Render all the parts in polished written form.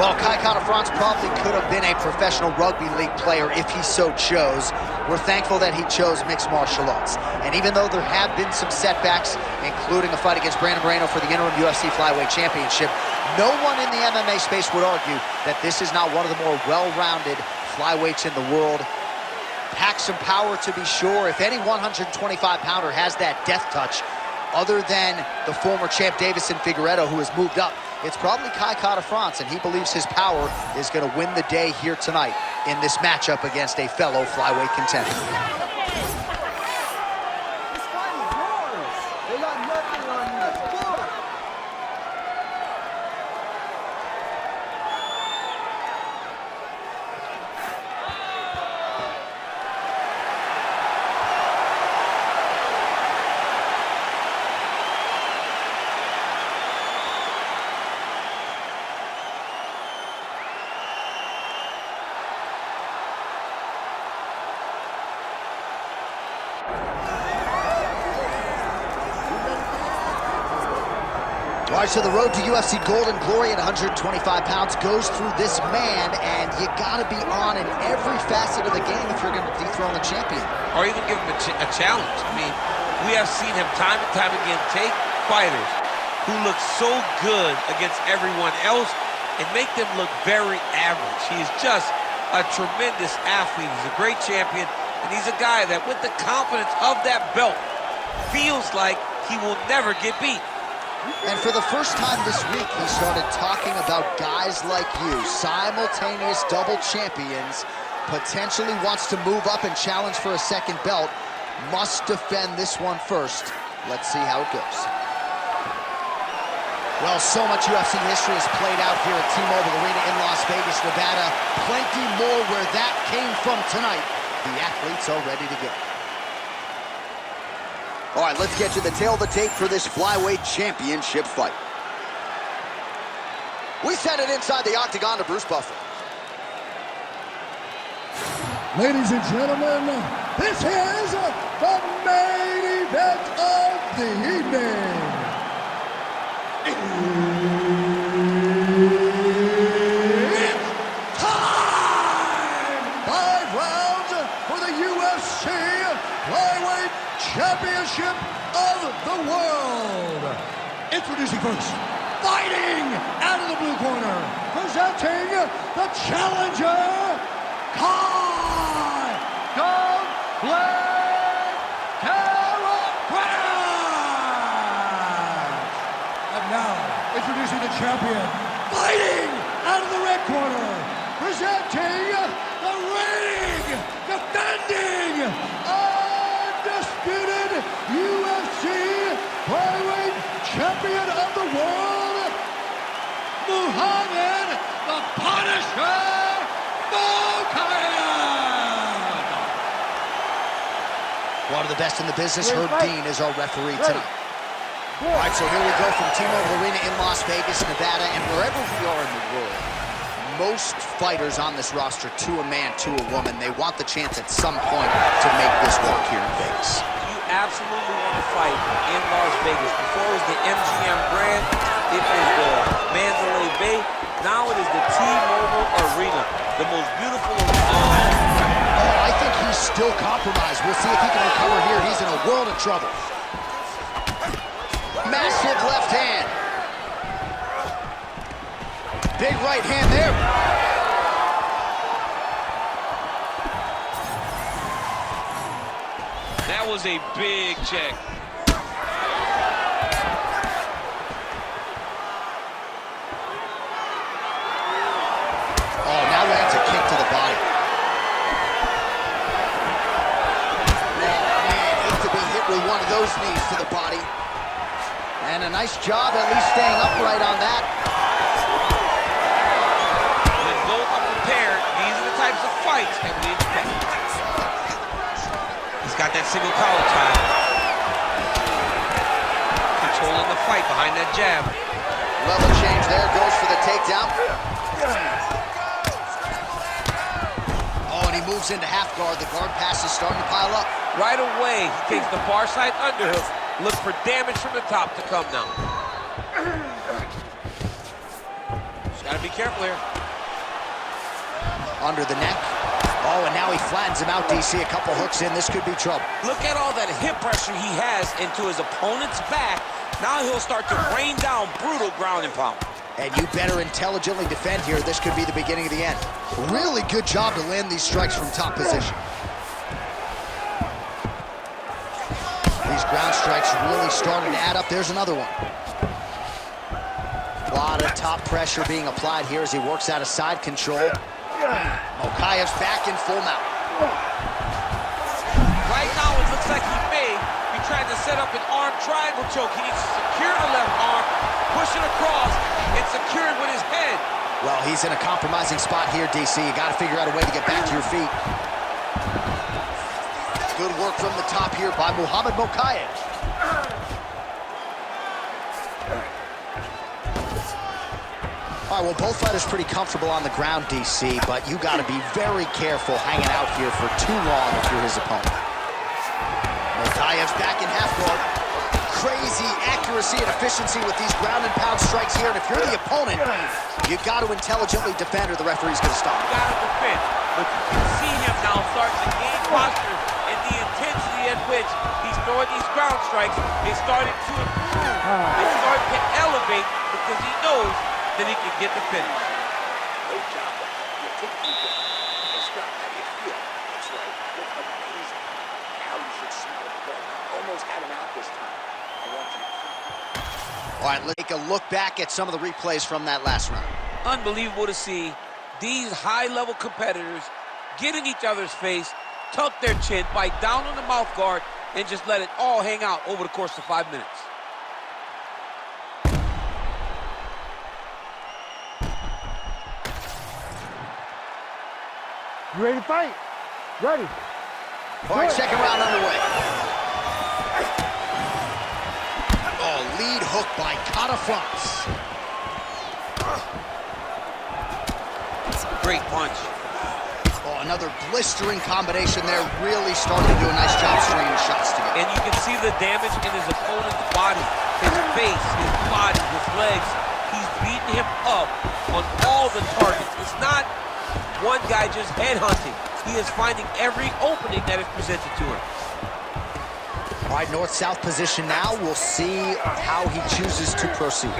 Well, Kai Kara-France probably could have been a professional rugby league player if he so chose. We're thankful that he chose mixed martial arts. And even though there have been some setbacks, including a fight against Brandon Moreno for the interim UFC Flyweight Championship, no one in the MMA space would argue that this is not one of the more well-rounded flyweights in the world. Packs some power, to be sure. If any 125-pounder has that death touch, other than the former champ Davison Figueiredo, who has moved up, it's probably Kai Kara-France, and he believes his power is going to win the day here tonight in this matchup against a fellow flyweight contender. All right, so the road to UFC Golden Glory at 125 pounds goes through this man, and you gotta be on in every facet of the game if you're gonna dethrone the champion. Or even give him a challenge. I mean, we have seen him time and time again take fighters who look so good against everyone else and make them look very average. He is just a tremendous athlete. He's a great champion, and he's a guy that with the confidence of that belt feels like he will never get beat. And for the first time this week, he started talking about guys like you, simultaneous double champions, potentially wants to move up and challenge for a second belt, must defend this one first. Let's see how it goes. Well, so much UFC history has played out here at T-Mobile Arena in Las Vegas, Nevada. Plenty more where that came from tonight. The athletes are ready to go. All right, let's get you the tail of the tape for this flyweight championship fight. We send it inside the octagon to Bruce Buffer. Ladies and gentlemen, this is the main event of the evening. It's time! 5 rounds for the UFC Flyweight Championship of the world. Introducing first, fighting out of the blue corner, presenting the challenger, Kai Kara-France. And now, introducing the champion, fighting out of the red corner, presenting the reigning, defending, undisputed UFC Flyweight Champion of the world, Muhammad the Punisher Mokaev. One of the best in the business, Herb Dean, is our referee tonight. All right, so here we go from T-Mobile Arena in Las Vegas, Nevada, and wherever we are in the world, most fighters on this roster, to a man, to a woman, they want the chance at some point to make this walk here in Vegas. You absolutely want to fight in Las Vegas. Before it was the MGM Grand, it was the Mandalay Bay. Now it is the T-Mobile Arena, the most beautiful of all. Oh, I think he's still compromised. We'll see if he can recover here. He's in a world of trouble. Massive left hand. Big right hand there. That was a big check. Oh, now lands a kick to the body. Oh, man, hate to be hit with one of those knees to the body. And a nice job at least staying upright on that. When both are prepared, these are the types of fights that we expect. He's got that single collar tie. Controlling the fight behind that jab. Level change there, goes for the takedown. Oh, and he moves into half guard. The guard pass is starting to pile up. Right away, he takes the far side underhook. Look for damage from the top to come now. Just gotta be careful. careful here. Under the neck. Oh, and now he flattens him out, DC. A couple hooks in. This could be trouble. Look at all that hip pressure he has into his opponent's back. Now he'll start to rain down brutal ground and pound. And you better intelligently defend here. This could be the beginning of the end. Really good job to land these strikes from top position. These ground strikes really starting to add up. There's another one. A lot of top pressure being applied here as he works out of side control. Mokaev's back in full mount. Right now, it looks like he may be trying to set up an arm triangle choke. He needs to secure the left arm, push it across, and secure it with his head. Well, he's in a compromising spot here, DC. You got to figure out a way to get back to your feet. Good work from the top here by Mokaev. All right, well, both fighters pretty comfortable on the ground, DC, but you got to be very careful hanging out here for too long if you're his opponent. Mokaev's back in half guard. Crazy accuracy and efficiency with these ground and pound strikes here, and if you're the opponent, you got to intelligently defend or the referee's going to stop. You got to defend, but you can see him now start to gain posture, and the intensity at which he's throwing these ground strikes is starting to improve. It's starting to elevate because he knows that he can get the finish. Great job. You took the and Scott, how do you feel? That's right. Look amazing. Now you should smell it again. Almost had him out this time. I want you to. All right, let's take a look back at some of the replays from that last round. Unbelievable to see these high-level competitors get in each other's face, tuck their chin, bite down on the mouth guard, and just let it all hang out over the course of 5 minutes. You ready to fight? Ready. All right, second round underway. Oh, lead hook by Kata fronts. Great punch. Oh, another blistering combination there. Really starting to do a nice job stringing shots together. And you can see the damage in his opponent's body, his face, his body, his legs. He's beating him up on all the targets. It's not one guy just headhunting. He is finding every opening that is presented to him. All right, north-south position now. We'll see how he chooses to proceed.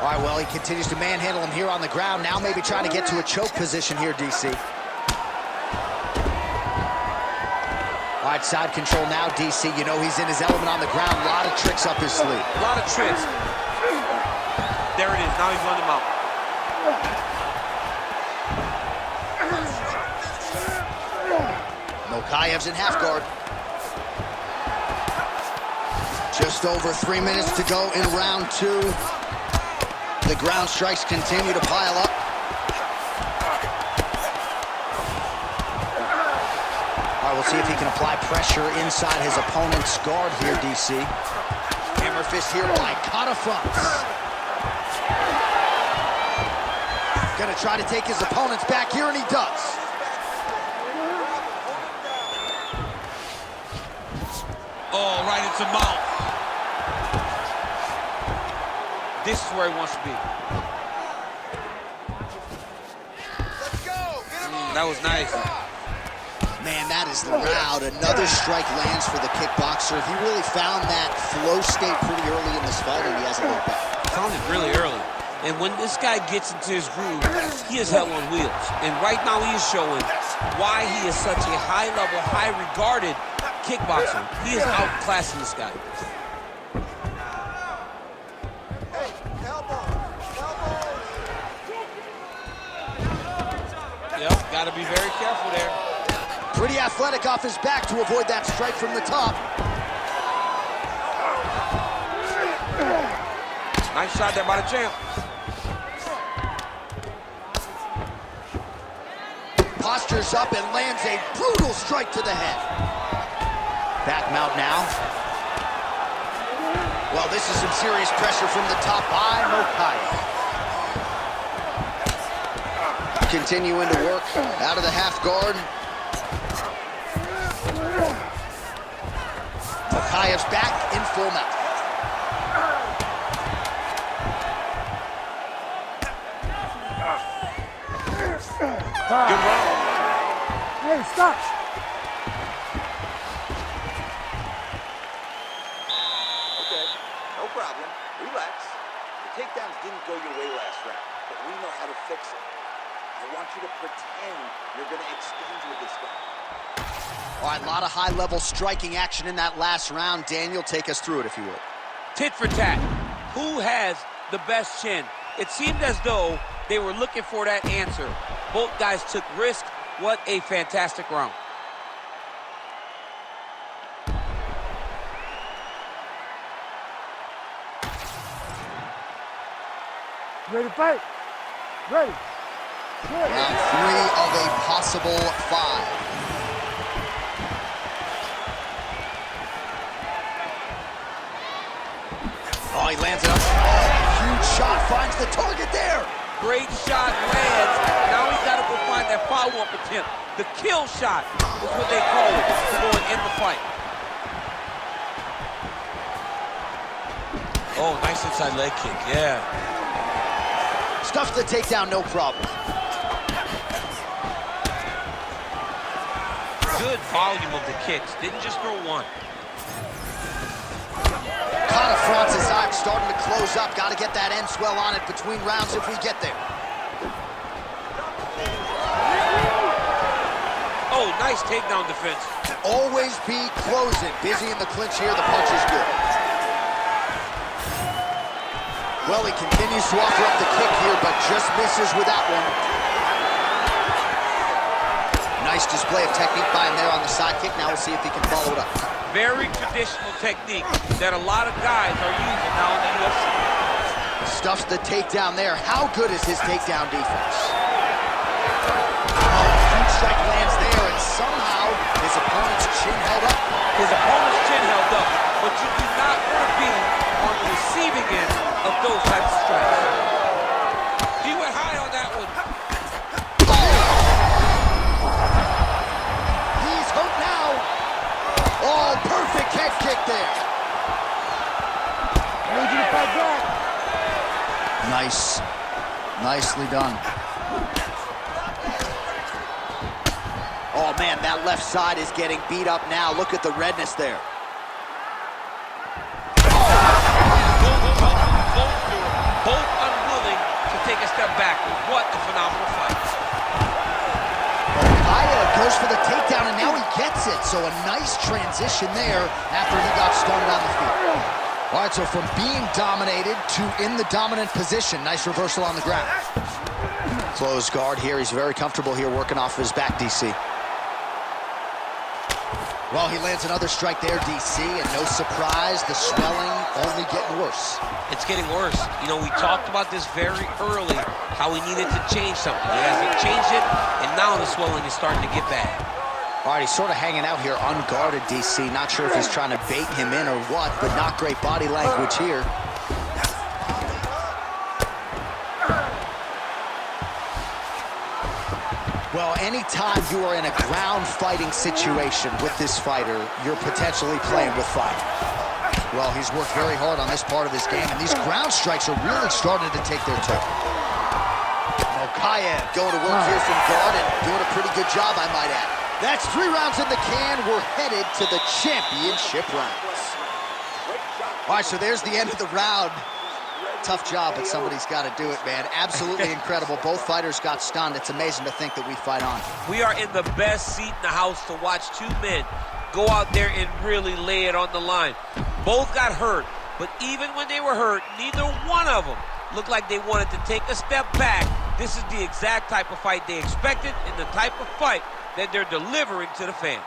All right, well, he continues to manhandle him here on the ground. Now maybe trying to get to a choke position here, DC. All right, side control now, DC. You know he's in his element on the ground. A lot of tricks up his sleeve. A lot of tricks. There it is. Now he's running him out. Mokaev's in half guard. Just over 3 minutes to go in round two. The ground strikes continue to pile up. All right, we'll see if he can apply pressure inside his opponent's guard here, DC. Hammer fist here by Kata fronts. Gonna try to take his opponent's back here, and he does. Oh, right into mouth. This is where he wants to be. That was nice. Man, that is loud. Another strike lands for the kickboxer. He really found that flow state pretty early in this fight, and he hasn't looked back. Found it really early. And when this guy gets into his groove, he is hell on wheels. And right now he is showing why he is such a high-level, high-regarded kickboxer. He is outclassing this guy. Yep, got to be very careful there. Pretty athletic off his back to avoid that strike from the top. Nice shot there by the champ. Postures up and lands a brutal strike to the head. Back mount now. Well, this is some serious pressure from the top by Mokaev. Continuing to work out of the half guard. Mokaev's back in full mount. Good round. Hey, stop. Okay, no problem. Relax. The takedowns didn't go your way last round, but we know how to fix it. I want you to pretend you're going to exchange with this guy. All right, a lot of high-level striking action in that last round. Daniel, take us through it, if you would. Tit for tat. Who has the best chin? It seemed as though they were looking for that answer. Both guys took risk. What a fantastic round. Ready to fight? Ready. Good. Round 3 of a possible 5. Oh, he lands it up. Oh, huge shot, finds the target there. Great shot lands. Now he's got to go find that follow-up attempt. The kill shot is what they call it to go and end the fight. Oh, nice inside leg kick, yeah. Stuffs the takedown, no problem. Good volume of the kicks. Didn't just throw one. Kind of fronts his eye, starting to close up. Got to get that end swell on it between rounds if we get there. Oh, nice takedown defense. Always be closing. Busy in the clinch here. The punch is good. Well, he continues to offer up the kick here, but just misses with that one. Nice display of technique by him there on the side kick. Now we'll see if he can follow it up. Very traditional technique that a lot of guys are using now in the UFC. Stuffs the takedown there. How good is his takedown defense? Oh, huge strike lands there, and somehow his opponent's chin held up. His opponent's chin held up, but you do not want to be on the receiving end of those types of strikes. He went high on that one. He's hooked now. Oh, perfect head kick there. I need you to fight back. Nice. Nicely done. Oh, man, that left side is getting beat up now. Look at the redness there. Both unwilling to take a step back. What a phenomenal fight. Mokaev goes for the takedown, and now he gets it. So a nice transition there after he got started on the feet. All right, so from being dominated to in the dominant position. Nice reversal on the ground. Closed guard here. He's very comfortable here working off his back, DC. Well, he lands another strike there, DC, and no surprise, the swelling only getting worse. It's getting worse. You know, we talked about this very early, how he needed to change something. He hasn't changed it, and now the swelling is starting to get bad. All right, he's sort of hanging out here unguarded, DC. Not sure if he's trying to bait him in or what, but not great body language here. Well, anytime you are in a ground fighting situation with this fighter, you're potentially playing with fire. Well, he's worked very hard on this part of his game, and these ground strikes are really starting to take their toll. Mokaev going to work here from guard and doing a pretty good job, I might add. That's 3 rounds in the can. We're headed to the championship rounds. All right, so there's the end of the round. Tough job, but somebody's got to do it, man. Absolutely incredible. Both fighters got stunned. It's amazing to think that we fight on. We are in the best seat in the house to watch two men go out there and really lay it on the line. Both got hurt, but even when they were hurt, neither one of them looked like they wanted to take a step back. This is the exact type of fight they expected and the type of fight that they're delivering to the fans.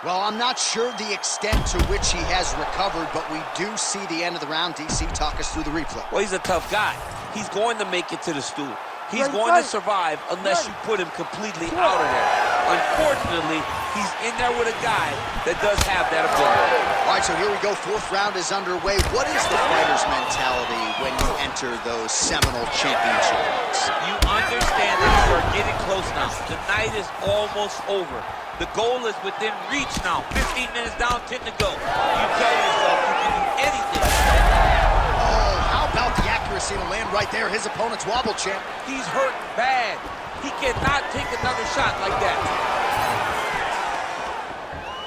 Well, I'm not sure the extent to which he has recovered, but we do see the end of the round. DC, talk us through the replay. Well, he's a tough guy. He's going to make it to the stool. He's going to survive unless you put him completely out of there. Unfortunately, he's in there with a guy that does have that ability. All right, so here we go. 4th round is underway. What is the fighter's mentality when you enter those seminal championship rounds? You understand that you are getting close now. The night is almost over. The goal is within reach now. 15 minutes down, 10 to go. You tell yourself you can do anything. Oh, how about the accuracy to land right there? His opponent's wobble champ. He's hurt bad. He cannot take another shot like that.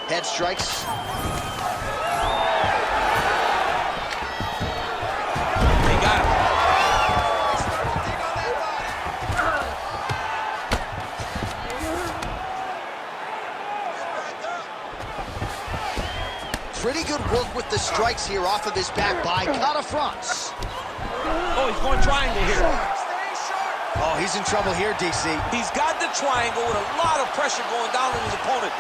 Head strikes. He got him. Pretty good work with the strikes here off of his back by Catafrance. Oh, he's going triangle here. Oh, he's in trouble here, DC. He's got the triangle with a lot of pressure going down on his opponent.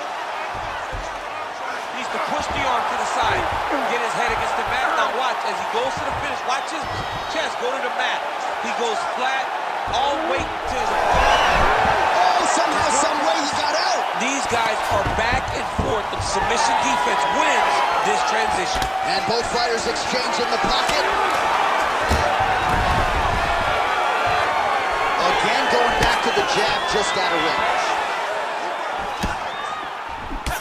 He needs to push the arm to the side, get his head against the mat. Now watch, as he goes to the finish, watch his chest go to the mat. He goes flat, all weight to his opponent. Oh, somehow, some way he got out. These guys are back and forth. The submission defense wins this transition. And both fighters exchange in the pocket. Again, going back to the jab, just out of range.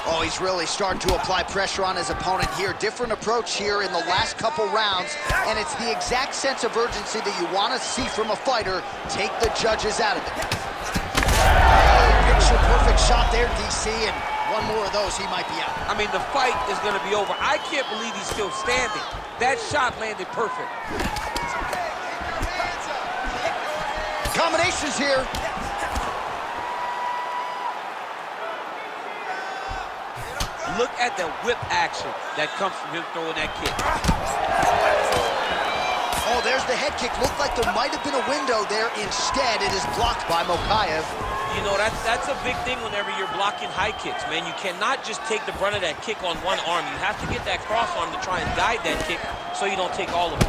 Oh, he's really starting to apply pressure on his opponent here. Different approach here in the last couple rounds, and it's the exact sense of urgency that you want to see from a fighter. Take the judges out of it. Picture perfect shot there, DC, and one more of those, he might be out. I mean, the fight is going to be over. I can't believe he's still standing. That shot landed perfect. Combinations here. Look at the whip action that comes from him throwing that kick. Oh, there's the head kick. Looked like there might have been a window there. Instead, it is blocked by Mokaev. You know, that's a big thing whenever you're blocking high kicks, man. You cannot just take the brunt of that kick on one arm. You have to get that cross arm to try and guide that kick so you don't take all of it.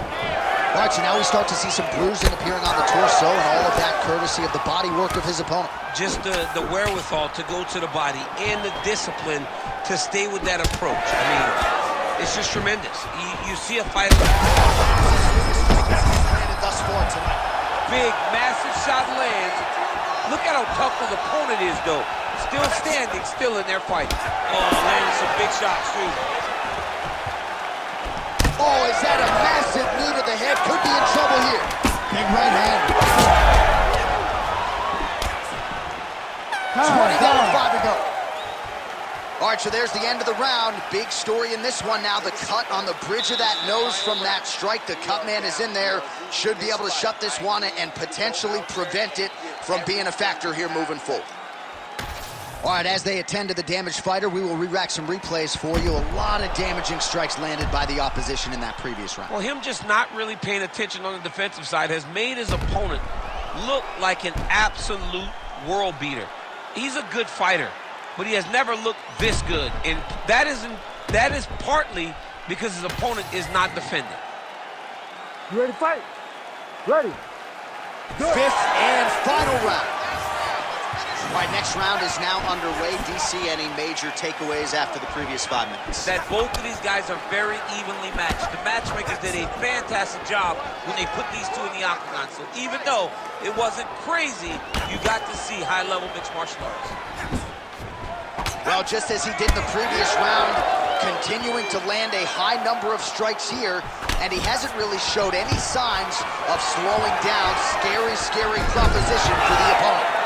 All right, so now we start to see some bruising appearing on the torso, and all of that courtesy of the body work of his opponent. Just the wherewithal to go to the body and the discipline to stay with that approach. I mean, it's just tremendous. You see a fighter Thus far tonight. big, massive shot lands. Look at how tough his opponent is, though. Still standing, still in their fight. Oh, landing some big shots, too. Oh, is that a massive knee to the head? Could be in trouble here. Big right hand. 20 down, 5 to go. All right, so there's the end of the round. Big story in this one now. The cut on the bridge of that nose from that strike. The cut man is in there. Should be able to shut this one and potentially prevent it from being a factor here moving forward. All right, as they attend to the damaged fighter, we will re-rack some replays for you. A lot of damaging strikes landed by the opposition in that previous round. Well, him just not really paying attention on the defensive side has made his opponent look like an absolute world beater. He's a good fighter, but he has never looked this good, and that is partly because his opponent is not defending. You ready to fight? Ready. Fifth and final round. All right, next round is now underway. DC, any major takeaways after the previous 5 minutes? That both of these guys are very evenly matched. The matchmakers did a fantastic job when they put these two in the octagon. So even though it wasn't crazy, you got to see high-level mixed martial arts. Well, just as he did in the previous round, continuing to land a high number of strikes here, and he hasn't really showed any signs of slowing down. Scary, scary proposition for the opponent.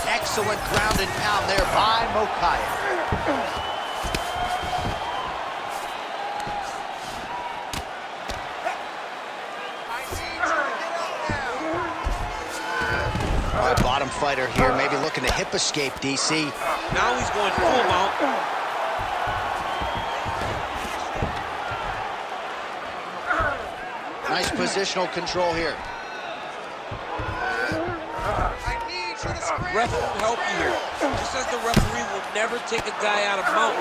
Excellent ground and pound there by Mokaev. All right, bottom fighter here, maybe looking to hip escape, DC. Now he's going full mount. Nice positional control here. Ref will help you here. Just as the referee will never take a guy out of mount,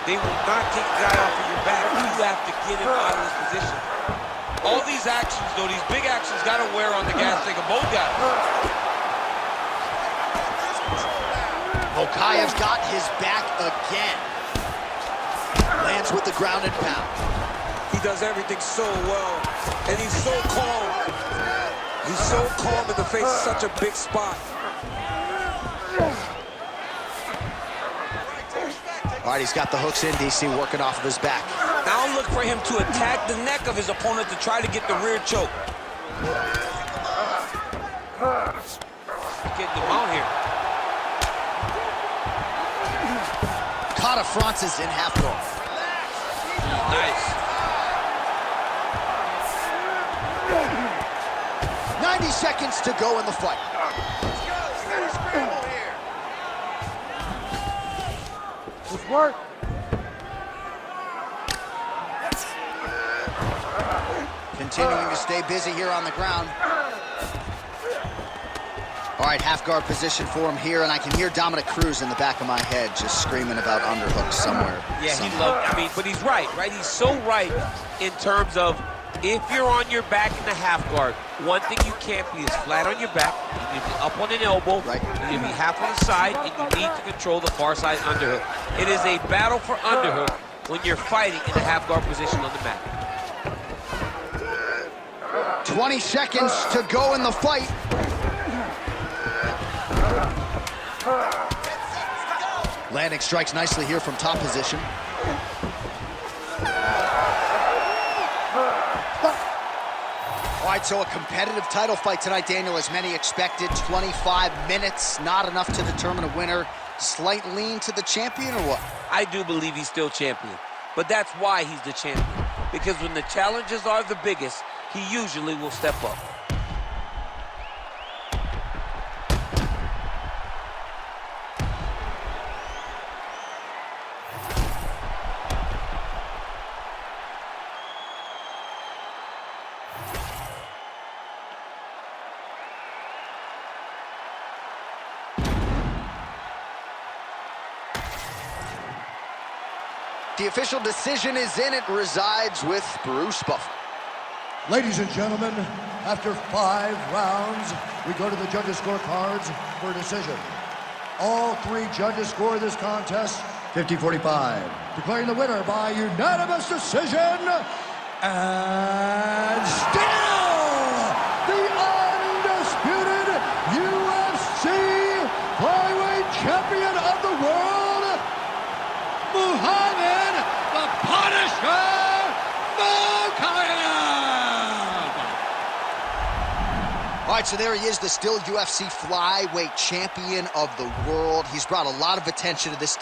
they will not take a guy off of your back. You have to get him out of this position. All these actions, though, these big actions, got to wear on the gas tank of both guys. Mokaev's got his back again. Lands with the ground and pound. He does everything so well, and he's so calm. He's so calm in the face of such a big spot. All right, he's got the hooks in, DC, working off of his back. Now look for him to attack the neck of his opponent to try to get the rear choke. Getting him out here. Caught Francis in half guard. Nice. 90 seconds to go in the fight. Let's work. Continuing to stay busy here on the ground. All right, half guard position for him here, and I can hear Dominic Cruz in the back of my head just screaming about underhooks somewhere. Yeah, he loved, I mean, but he's right? He's so right in terms of if you're on your back in the half guard, one thing you can't be is flat on your back. You need to be up on an elbow. Right. You need to be half on the side, and you need to control the far side underhook. It is a battle for underhook when you're fighting in the half guard position on the mat. 20 seconds to go in the fight. Landing strikes nicely here from top position. All right, so a competitive title fight tonight, Daniel, as many expected. 25 minutes, not enough to determine a winner. Slight lean to the champion, or what? I do believe he's still champion, but that's why he's the champion. Because when the challenges are the biggest, he usually will step up. The official decision is in. It resides with Bruce Buffer. Ladies and gentlemen, after 5 rounds, we go to the judges' scorecards for a decision. All 3 judges score this contest 50-45. Declaring the winner by unanimous decision, and still the undisputed UFC flyweight champion of the world, Mokaev, the Punisher, Mokaev! All right, so there he is, the still UFC flyweight champion of the world. He's brought a lot of attention to this